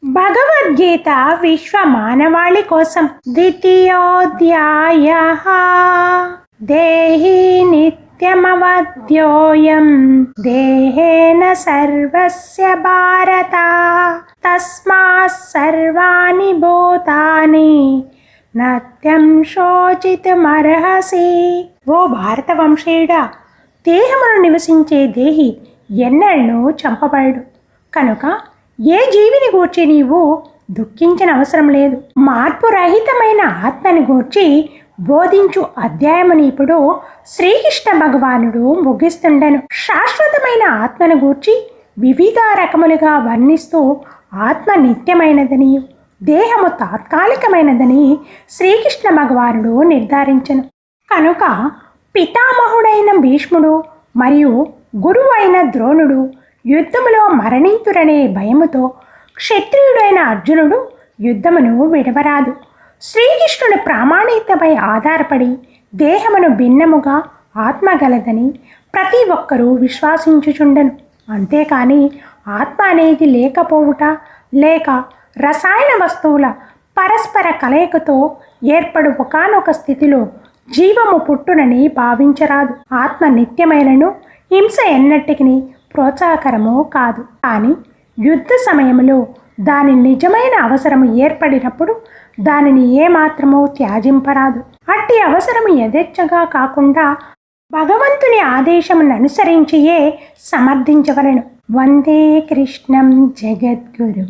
భగవద్గీత విశ్వ మానవాళి కోసం. ద్వితీయోధ్యాయః. దేహి నిత్యమవధ్యోయం దేహేన సర్వస్య భారత తస్మాత్ సర్వాణి భూతాని నత్యం శోచితుమర్హసి. ఓ భారత వంశీయుడా, దేహమును నివసించే దేహి ఎన్నడూ చంపబడడు కనుక ఏ జీవిని గూర్చి నీవు దుఃఖించిన అవసరం లేదు. మార్పు రహితమైన ఆత్మని గూర్చి బోధించు అధ్యాయముని ఇప్పుడు శ్రీకృష్ణ భగవానుడు ముగిస్తుండెను. శాశ్వతమైన ఆత్మను గూర్చి వివిధ రకములుగా వర్ణిస్తూ ఆత్మ నిత్యమైనదని, దేహము తాత్కాలికమైనదని శ్రీకృష్ణ భగవానుడు నిర్ధారించెను. కనుక పితామహుడైన భీష్ముడు మరియు గురువు అయిన ద్రోణుడు యుద్ధములో మరణింతురనే భయముతో క్షత్రియుడైన అర్జునుడు యుద్ధమును విడవరాదు. శ్రీకృష్ణుని ప్రామాణికతపై ఆధారపడి దేహమును భిన్నముగా ఆత్మ గలదని ప్రతి ఒక్కరూ విశ్వాసించుచుండెను. అంతేకాని ఆత్మ అనేది లేకపోవుట లేక రసాయన వస్తువుల పరస్పర కలయికతో ఏర్పడు ఒకానొక స్థితిలో జీవము పుట్టునని భావించరాదు. ఆత్మ నిత్యమైనను హింస ఎన్నటికి ప్రోత్సాహకరము కాదు. కానీ యుద్ధ సమయంలో దాని నిజమైన అవసరము ఏర్పడినప్పుడు దానిని ఏమాత్రము త్యాజింపరాదు. అట్టి అవసరము యథేచ్ఛగా కాకుండా భగవంతుని ఆదేశమును అనుసరించియే సమర్థించవలను. వందే కృష్ణం జగద్గురు.